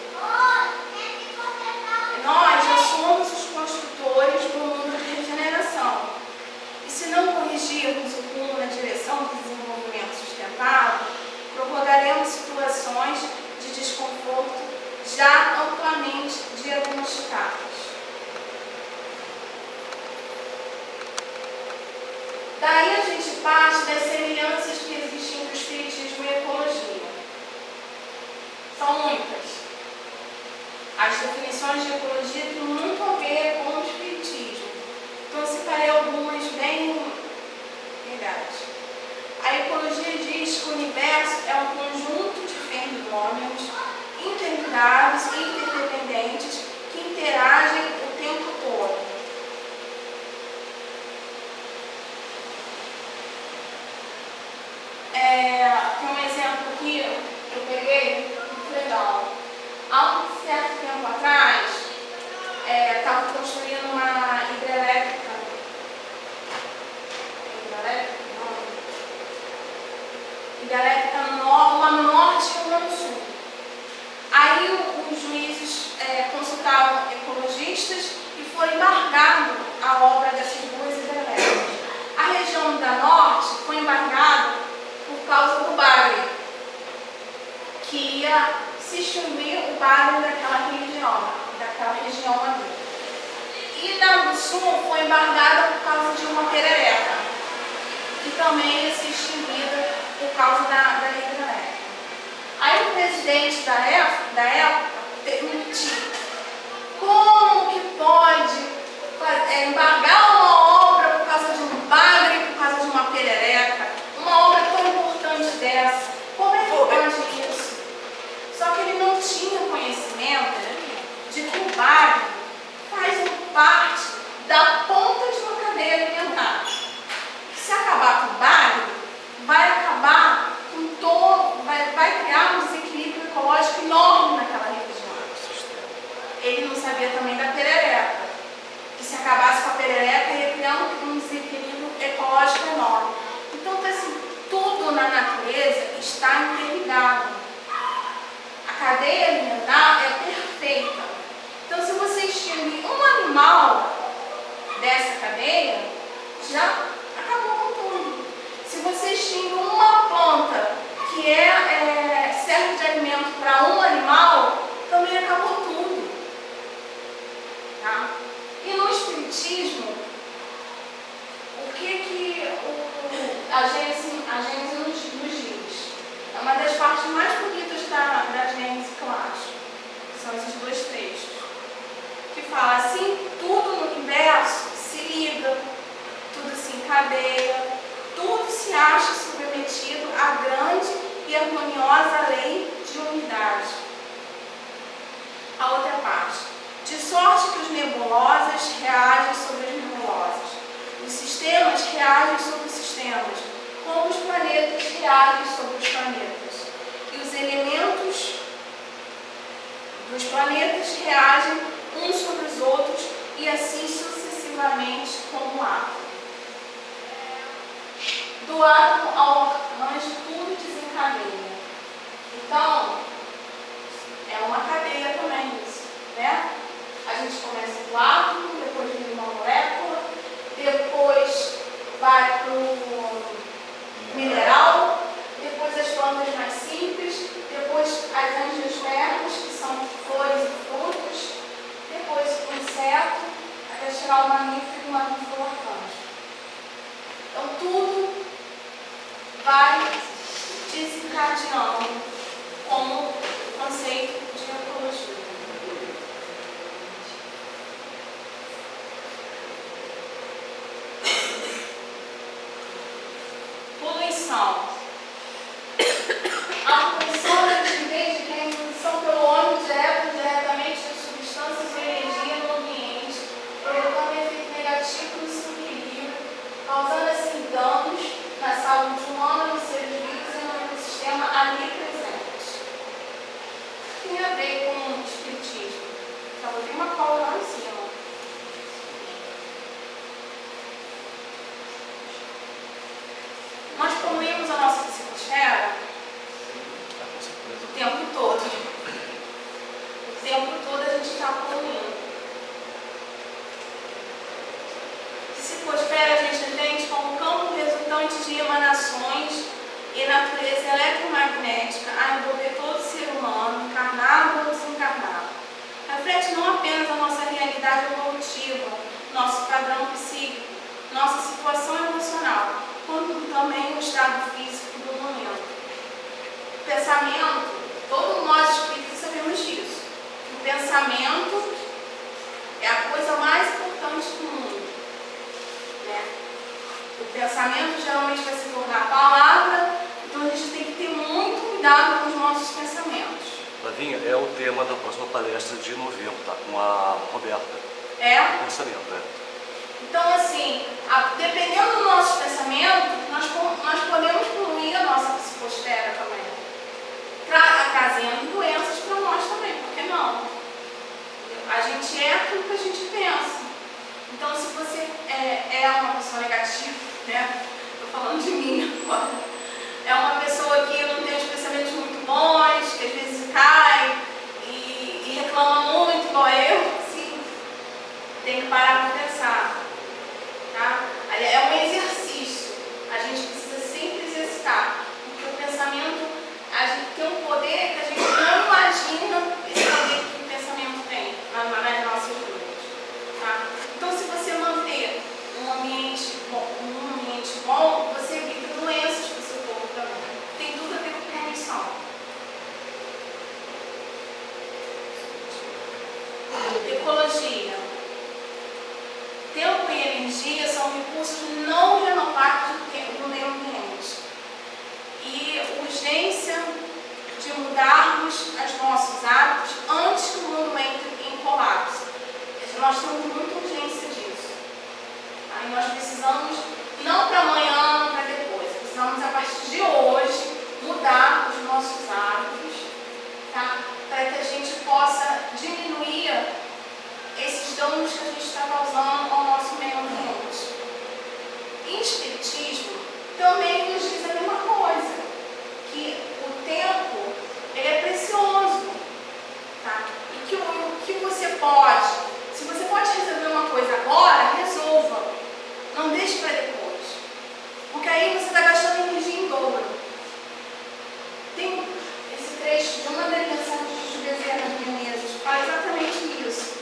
Nós já somos os construtores do mundo de regeneração. E se não corrigirmos o rumo na direção do desenvolvimento sustentável, propagaremos situações de desconforto já amplamente diagnosticadas. Daí a gente parte das semelhanças que existem entre o Espiritismo e a Ecologia. São muitas. As definições de ecologia têm muito a ver com o Espiritismo. Então eu separei algumas bem legais. A ecologia diz que o universo é um conjunto de fenômenos interligados e interdependentes que interagem o tempo todo. Tem um exemplo aqui que eu peguei, muito legal. Há um certo tempo atrás, estava construindo uma hidrelétrica. Hidrelétrica uma no norte e uma no sul. Aí os juízes consultaram ecologistas e foi embargado a obra dessas duas hidrelétricas. A região da norte foi embargada por causa do bagre, que ia se extinguir o bagre daquela região ali. E na do sul foi embargada por causa de uma perereca, que também ia ser extinguida por causa da hidrelétrica. Aí o presidente da época permitiu: como que pode embargar uma obra por causa de um bagre, por causa de uma perereca? Uma obra tão importante dessa, como é que pode isso? Só que ele não tinha conhecimento de que o bagre faz parte da ponta de uma cadeia alimentar. Se acabar com o bagre, vai acabar com todo, vai criar um desequilíbrio ecológico enorme naquela região. Ele não sabia também da perereca, que se acabasse com a perereca ia criar um desequilíbrio ecológico enorme. Então, assim, tudo na natureza está interligado. A cadeia alimentar é perfeita. Então, se você extinguir um animal dessa cadeia, já acabou com tudo. Se você extingue uma planta que serve de alimento para um animal, também acabou tudo. Tá? E no Espiritismo, o que a Gênese nos diz? É uma das partes mais bonitas da Gênese que eu acho. São esses dois trechos. Que fala assim: tudo no universo se liga, tudo se encadeia, tudo se acha submetido à grande e harmoniosa lei de unidade. A outra parte: de sorte que os nebulosas reagem sobre as nebulosas, os sistemas reagem sobre os sistemas, como os planetas reagem sobre os planetas, e os elementos dos planetas reagem uns sobre os outros, e assim sucessivamente como o átomo. Do átomo ao arcanjo, tudo desencadeia. Então, é uma cadeia também isso, né? A gente começa do átomo, depois vira uma molécula, depois vai para o mineral, depois as plantas mais simples, depois as angiospermas, que são flores e frutos, depois o inseto, até chegar ao mamífero e o mamífero arcanjo. Então tudo vai desencadeando como conceito de ecologia. Poluição. A poluição está poluindo. Psicosfera a gente entende como campo resultante de emanações e natureza eletromagnética a envolver todo ser humano, encarnado ou desencarnado. Reflete não apenas a nossa realidade evolutiva, nosso padrão psíquico, nossa situação emocional, como também o estado físico do momento. O pensamento, todos nós espíritos sabemos disso. O pensamento é a coisa mais importante do mundo. Né? O pensamento geralmente vai se tornar palavra, então a gente tem que ter muito cuidado com os nossos pensamentos. Flavinha, é o tema da próxima palestra de novembro, tá? Com a Roberta. É? O pensamento, né? Então, assim, dependendo do nosso pensamento, nós podemos poluir a nossa psicosfera também, trazendo doenças para nós também, por que não? A gente é aquilo que a gente pensa. Então, se você é uma pessoa negativa, né? Estou falando de mim agora. É uma pessoa que não tem os pensamentos muito bons, que às vezes cai e reclama muito, igual eu, assim, tem que parar para pensar. Tá? É um exercício, a gente precisa sempre exercitar, porque o pensamento, a gente tem um poder que a gente não imagina esse poder que o pensamento tem nas nossas vidas. Tá? Então, se você manter um ambiente bom, você evita doenças para o seu corpo também. Tem tudo a ver com permissão. Ecologia. Tempo e energia são recursos não renováveis do meio ambiente. E urgência de mudarmos os nossos hábitos antes que o mundo entre em colapso. Nós temos muita urgência disso. Aí nós precisamos, não para amanhã, não para depois, precisamos a partir de hoje mudar os nossos hábitos, tá? Para que a gente possa diminuir esses danos que a gente está causando ao nosso meio ambiente. Em espiritismo, também nos diz a mesma coisa, que o tempo ele é precioso, tá? E que o que você pode, se você pode resolver uma coisa agora, resolva, não deixe para depois, porque aí você está gastando energia em dobro. Tem esse trecho de uma das mensagens de Bezerra de Menezes que fala exatamente isso.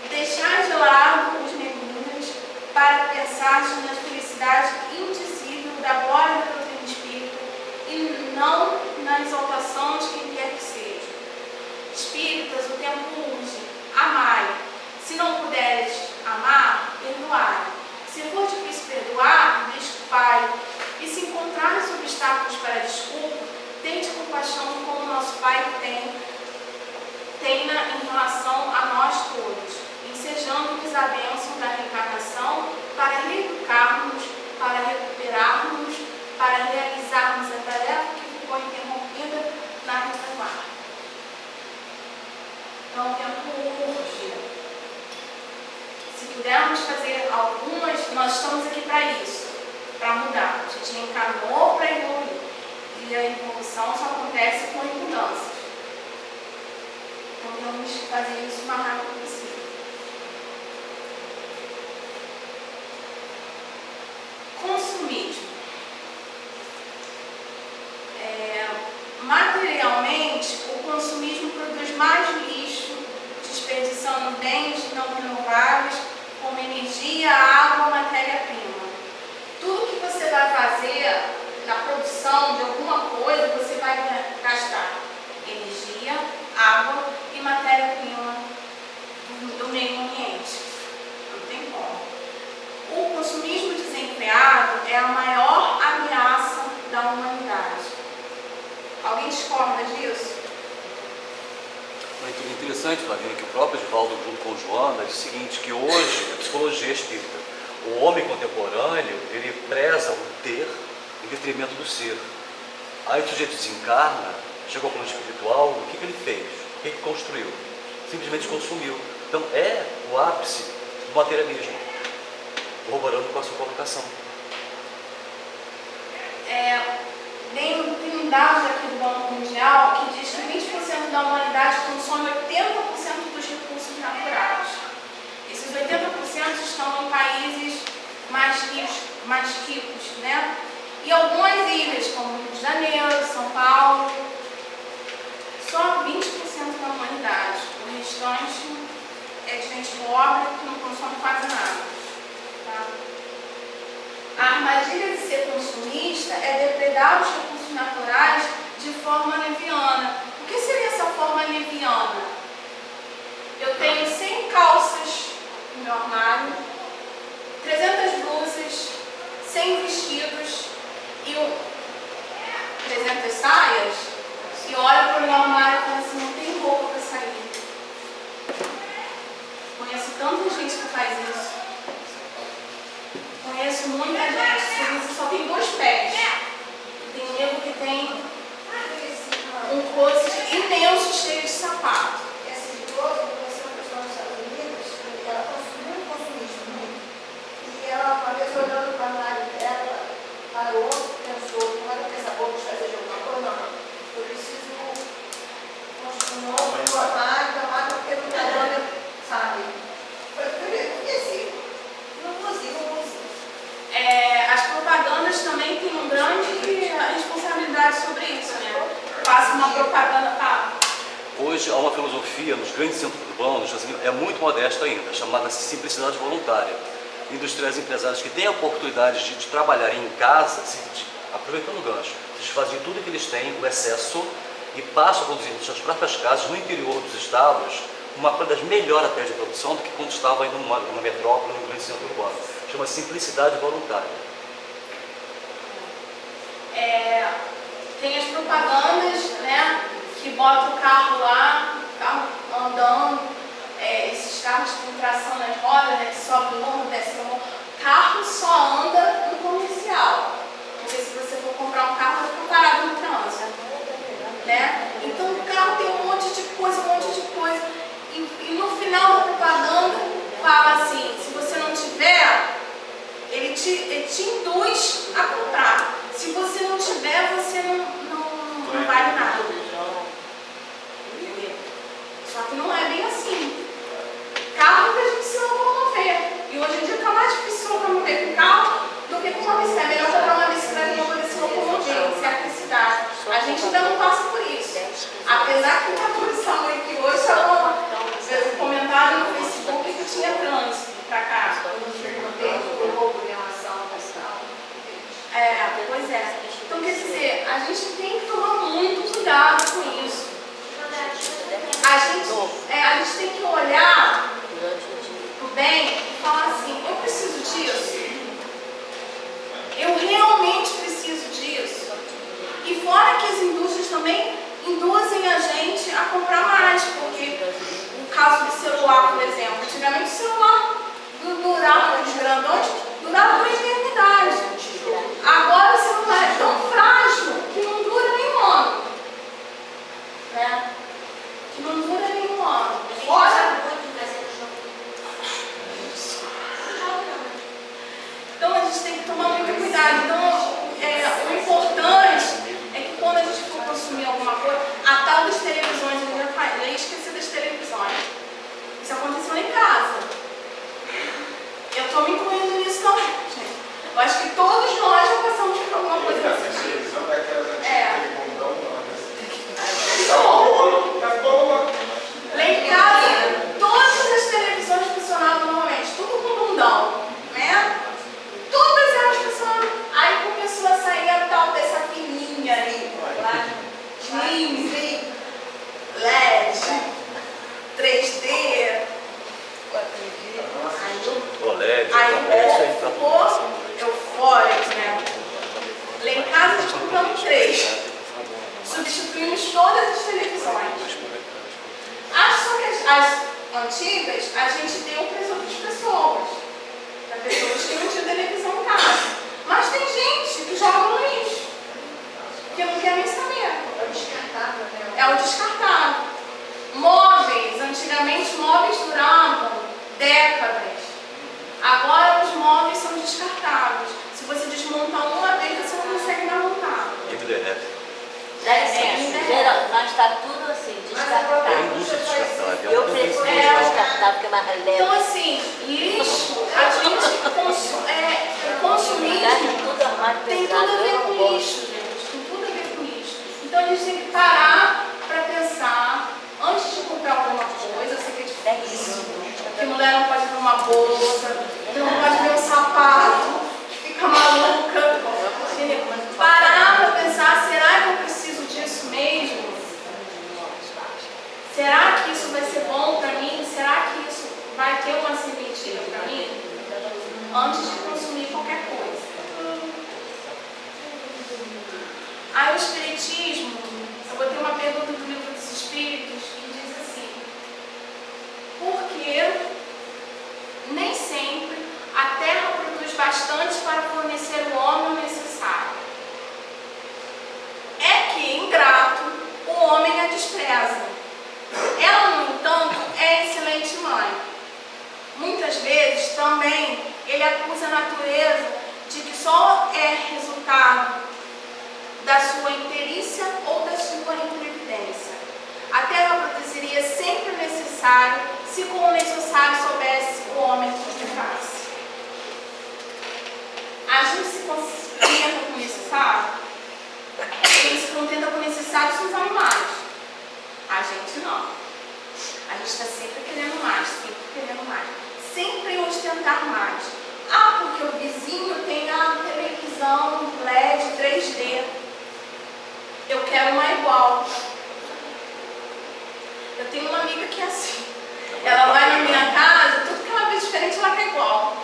Deixar de lado os negros para pensar na felicidade indizível da glória da doutrina espírita e não na exaltação de quem quer que seja. Espíritas, o tempo urge, amai. Se não puderes amar, perdoai. Se for difícil perdoar, desculpai. E se encontrares obstáculos para a desculpa, tente compaixão como nosso Pai tem em relação a nós todos, ensejando-nos a bênção da reencarnação para reeducarmos, para recuperarmos, para realizarmos a tarefa que ficou interrompida na retaguarda. Então, o tempo urge. Se pudermos fazer algumas, nós estamos aqui para isso, para mudar. A gente encarnou para evoluir. E a evolução só acontece com mudanças. Então, temos que fazer isso o mais rápido possível. Consumismo. Materialmente, o consumismo produz mais lixo, desperdiçando bens não renováveis, como energia, água, matéria-prima. Tudo que você vai fazer na produção de alguma coisa, você vai gastar energia, água e matéria-prima do meio ambiente. Não tem como. O consumismo desenfreado é a maior ameaça da humanidade. Alguém discorda disso? É interessante, Flavinha, que o próprio Edivaldo, junto com Joana, diz o seguinte, que hoje, a psicologia espírita, o homem contemporâneo, ele preza o ter em detrimento do ser. Aí o sujeito desencarna, chegou ao plano espiritual, o que ele fez? O que ele construiu? Simplesmente consumiu. Então é o ápice do materialismo, corroborando com a sua colocação. Tem um dado aqui do Banco Mundial que diz que 20% da humanidade consome 80% dos recursos restante é de gente pobre que não consome quase nada. Tá? A armadilha de ser consumista é depredar os recursos naturais de forma leviana. O que seria essa forma leviana? Eu tenho 100 calças no meu armário, 300 blusas, 100 vestidos e 300 saias, e olho para o meu armário e falo assim, não tem roupa para sair. Conheço tanta gente que faz isso. Conheço muita gente que só tem 2 pés. Tem nego que tem um closet imenso cheio de sapato. Essa idosa, eu conheci uma pessoa nos Estados Unidos, ela consumia muito consumista, muito. E ela, uma vez olhando para o armário dela, parou, pensou, não era ter essa boca de fazer de alguma coisa, não. Eu preciso construir um novo armário, porque não está dando, sabe? Eu conheci, não consigo. As propagandas também têm uma grande responsabilidade sobre isso, né? Passa uma propaganda, tá? Hoje há uma filosofia nos grandes centros urbanos, é muito modesta ainda, chamada simplicidade voluntária. Industriais e empresários que têm a oportunidade de trabalhar em casa, aproveitando o gancho, eles fazem tudo que eles têm, o excesso, e passam a produzir em suas próprias casas, no interior dos estados, uma qualidade melhor até de produção do que quando estava indo numa metrópole, num grande centro urbano. Chama simplicidade voluntária. Tem as propagandas, né, que botam o carro lá, o carro andando, esses carros que têm tração nas rodas, né, que sobe o morro, desce o morro. Carro só anda no comercial, porque se você for comprar um carro, vai ficar parado no trânsito, né? Então o carro tem um monte de coisa, e no final da propaganda fala assim, se você não tiver, ele te induz a comprar. Se você não tiver, você não vale nada. Só que não é bem assim. Carro que a gente se locomover. E hoje em dia está mais difícil se locomover com carro do que com uma bicicleta. É melhor comprar uma bicicleta para poder se locomover em certa cidade. A gente ainda não passa por isso. Apesar que está começando aqui hoje, estava um comentário no Facebook que tinha trânsito para cá. Pois é. Então, quer dizer, a gente tem que tomar muito cuidado com isso. A gente tem que olhar pro bem e falar assim, eu preciso disso? Eu realmente preciso disso? E fora que as indústrias também induzem a gente a comprar mais, porque o caso do celular, por exemplo, antigamente o celular durava, os grandões, durava uma eternidade. Agora o celular é tão frágil que não dura nem um ano. Né? Que não dura nem um ano. Fora... Então a gente tem que tomar muito cuidado. Então, o importante é que quando a gente for consumir alguma coisa, a tal das televisões, eu já falei, esqueci das televisões. Isso aconteceu lá em casa. Eu estou me incluindo nisso também, gente. Eu acho que todos nós já passamos por alguma coisa assim. Essa televisão daquelas Lá em casa, todas as televisões funcionavam normalmente, tudo com bundão, né? Todas elas funcionavam. Aí começou a sair a tal dessa fininha ali, lá, Slim, LED, 3D, OLED, aí ficou eufórico, né? Lá em casa a gente compramos 3. Substituímos todas as televisões. Só que as antigas a gente deu para as outras pessoas. Para pessoas que não tinham televisão em casa. Mas tem gente que joga no lixo. Que não quer nem saber. É o descartável, né? É o descartável. Móveis. Antigamente móveis duravam décadas. Agora os móveis são descartáveis. Se você desmontar uma vez, você não consegue mais montar. Mas está tudo assim, descartável. É indústria descartável. Eu prefiro descartável, porque é mais leve. Então, assim, lixo, a gente consumir tem tudo a ver com lixo, gente. Tem tudo a ver com lixo. Então, a gente tem que parar para pensar, antes de comprar alguma coisa, eu sei que Que mulher não pode ver uma bolsa, que não pode ver um sapato, que fica maluca. Entendeu? Parar para pensar, será que eu preciso disso mesmo? Será que isso vai ser bom para mim? Será que isso vai ter uma sementinha para mim? Antes de consumir qualquer coisa. Aí o Espiritismo, eu botei uma pergunta do Livro dos Espíritos que diz assim: por que nem sempre a terra produz bastante para fornecer o homem o necessário? É que, ingrato, o homem a despreza. Ela, no entanto, é excelente mãe. Muitas vezes também ele acusa a natureza de que só é resultado da sua imperícia ou da sua imprevidência. A terra produziria sempre o necessário se com o necessário soubesse o homem que faz. A gente se contenta com o necessário? Quem se contenta com o necessário são os animais. A gente não. A gente está sempre querendo mais, sempre querendo mais. Sempre ostentar mais. Ah, porque o vizinho tem a televisão LED 3D. Eu quero uma igual. Eu tenho uma amiga que é assim. Ela vai na minha casa, tudo que ela vê diferente, ela quer igual.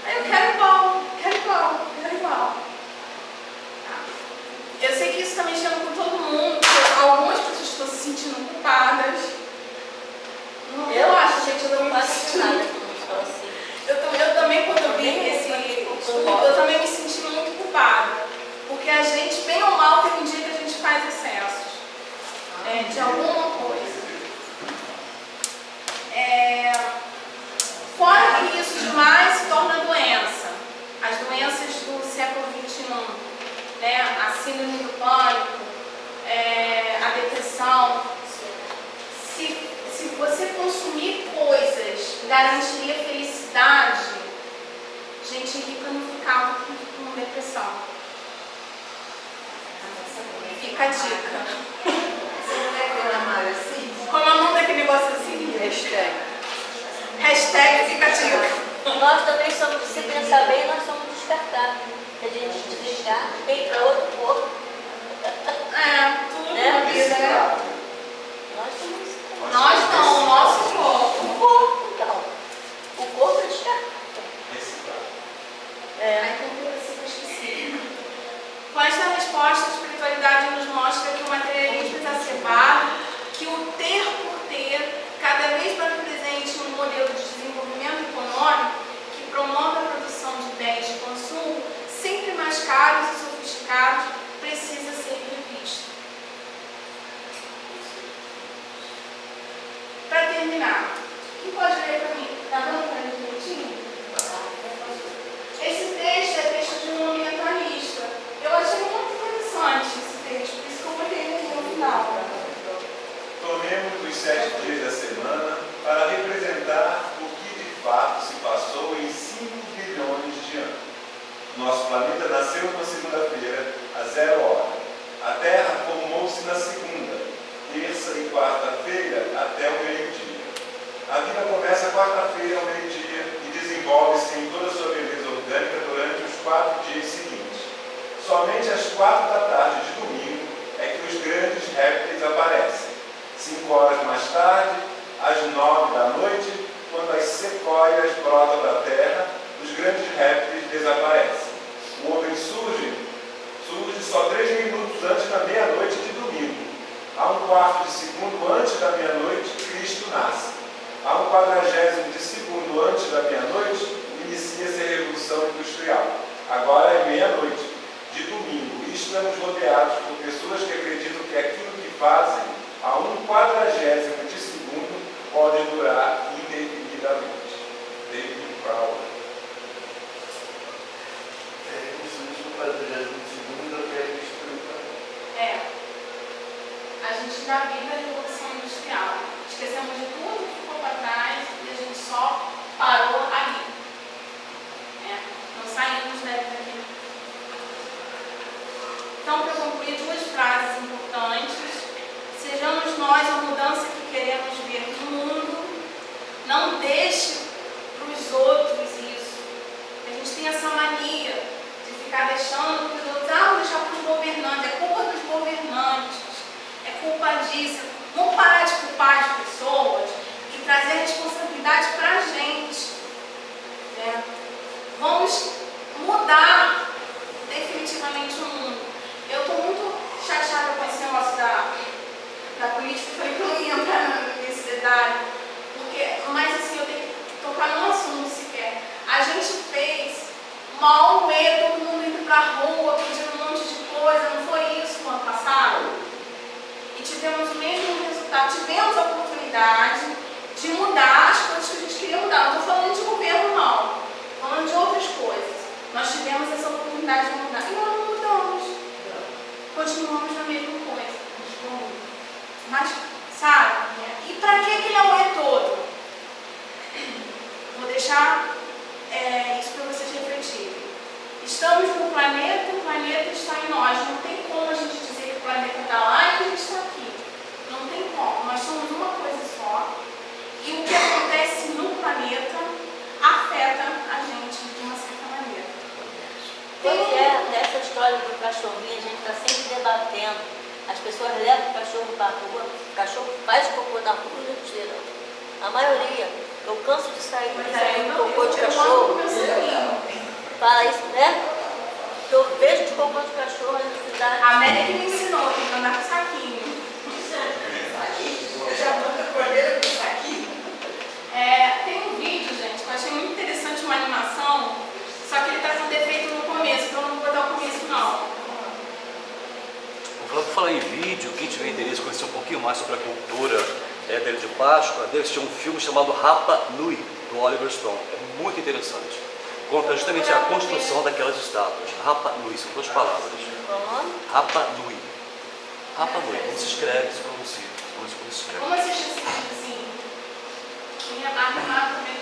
Aí eu quero igual, quero igual, quero igual. Eu sei que isso está mexendo com todo mundo, porque algumas pessoas estão se sentindo culpadas. Eu acho, gente, eu também me sentindo. Eu também, quando eu vi esse estudo, eu também me senti muito culpada. Porque a gente, bem ou mal, tem um dia que a gente faz excessos de alguma coisa. Fora que isso demais se torna doença. As doenças do século XXI, né? A síndrome do pânico, a depressão. Se você consumir coisas garantiria felicidade, gente rica não ficava com depressão. Fica a dica. Você não vai ver na Mara assim? Como é o nome daquele negócio assim? Hashtag fica a dica. Nós também somos, se pensar bem, nós somos descartáveis. A gente descarta, vem para outro corpo. Tudo Né? na vida, né? Nós somos. Nós não, o nosso corpo. O corpo, então. O corpo é descartável. Aí tem que ser esquecido. Com esta resposta, a espiritualidade nos mostra que o materialismo exacerbado, que o ter por ter, cada vez mais presente em um modelo de desenvolvimento econômico que promove a produção de bens de consumo, sempre mais caros e sofisticados, precisa ser revisto. Para terminar, quem pode ler para mim? Está dando para mim direitinho? Esse texto é texto de um ambientalista. Eu achei muito interessante esse texto, por isso que eu botei ele aqui no final. Tomemos os 7 dias da semana para representar o que de fato se passou em 5 bilhões de anos. Nosso planeta nasceu na segunda-feira, às 0 hora. A Terra formou-se na segunda, terça e quarta-feira até o meio-dia. A vida começa quarta-feira ao meio-dia e desenvolve-se em toda a sua beleza orgânica durante os 4 dias seguintes. Somente às 4 da tarde de domingo é que os grandes répteis aparecem. 5 horas mais tarde, às 9 da noite, quando as sequoias brotam da terra, os grandes répteis desaparecem. O homem surge só 3 minutos antes da meia-noite de domingo. A 1/4 de segundo antes da meia-noite, Cristo nasce. A 1/40 de segundo antes da meia-noite, inicia-se a Revolução Industrial. Agora é meia-noite de domingo e estamos rodeados por pessoas que acreditam que aquilo que fazem a 1/40 de segundo pode durar indefinidamente. David Crowley. A gente já vive a Revolução Industrial. Esquecemos de tudo que ficou para trás e a gente só parou ali. Não saímos daqui. Então, para concluir, 2 frases importantes. Sejamos nós a mudança que queremos ver no mundo. oportunidade para a gente, né? Vamos mudar definitivamente o mundo. Eu estou muito chateada com esse negócio da política, eu falei que eu não ia entrar nesse detalhe, mas assim, eu tenho que tocar num assunto sequer. A gente fez uma auê, todo mundo indo para a rua, pedindo um monte de coisa, não foi isso no ano passado? E tivemos o mesmo resultado, tivemos a oportunidade de mudar as coisas que a gente queria mudar. Não estou falando de governo, não, estou falando de outras coisas. Nós tivemos essa oportunidade de mudar e nós não mudamos. Continuamos na mesma coisa. Mas, sabe? E para que aquele auê todo? Vou deixar isso para vocês refletirem. Estamos no planeta, o planeta está em nós. Não tem como a gente dizer que o planeta está lá e a gente está aqui. Não tem como. Nós somos uma coisa só. E o que acontece no planeta afeta a gente de uma certa maneira. Pois é, nessa história do cachorrinho, a gente está sempre debatendo. As pessoas levam o cachorro para a rua, o cachorro faz cocô na rua e não tira. A maioria. Eu canso de sair de cocô de cachorro. Fala isso, né? Eu vejo de cocô de cachorro na cidade. A Amélia que me ensinou, tem que andar com saquinho. Eu já mando a cordeira com saquinho. Tem um vídeo, gente, que eu achei muito interessante, uma animação, só que ele está com defeito no começo, então eu não vou botar o começo não. Vou falar em vídeo, quem tiver interesse em conhecer um pouquinho mais sobre a cultura dele de Páscoa, deve assistir um filme chamado Rapa Nui, do Oliver Stone. É muito interessante. Conta justamente a construção daquelas estátuas. Rapa Nui, são duas palavras. Rapa Nui. Rapa Nui, como se escreve, se pronuncia. Como se escreve. Vamos assistir esse vídeo assim. Minha arrumada também.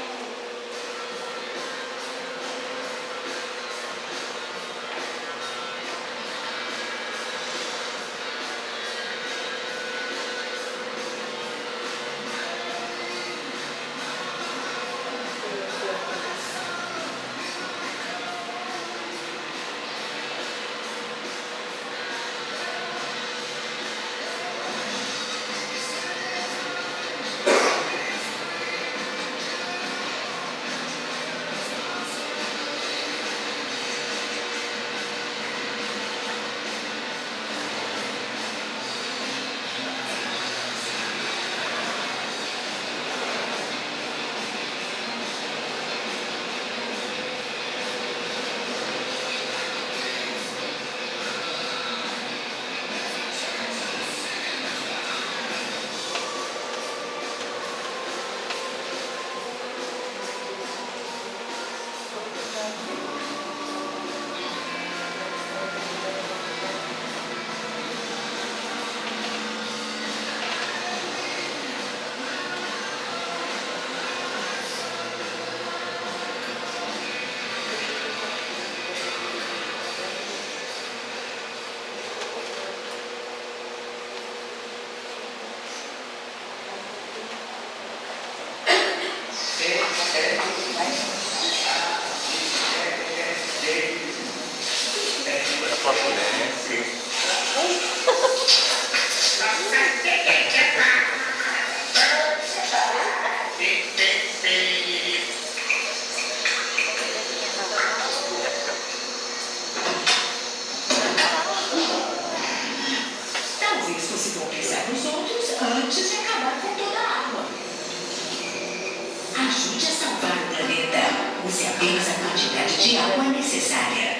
Use apenas a quantidade de água necessária.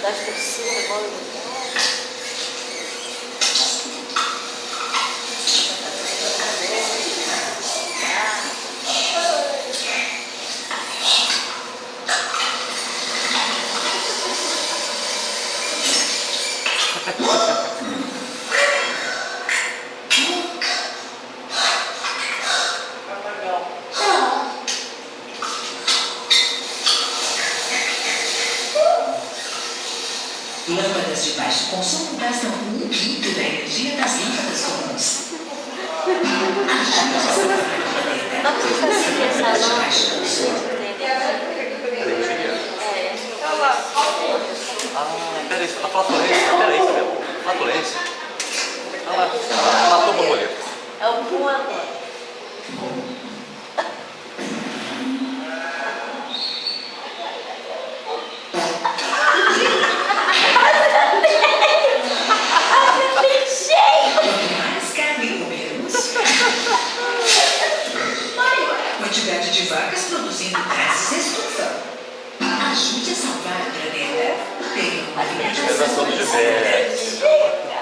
Das pessoas, Lâmpadas de baixo consumo gastam 1/5 da energia das lâmpadas comuns. Ajude a salvar o planeta. Lâmpadas de baixo consumo. Peraí, a flatulência, peraí, Isabel. Flatulência. Olha lá, matou o borboleta. alguma coisa. Quanto mais carne comermos, maior a quantidade de vacas produzindo gases estufa. Ajude a salvar o planeta. Tenha uma alimentação Alimentação diversa.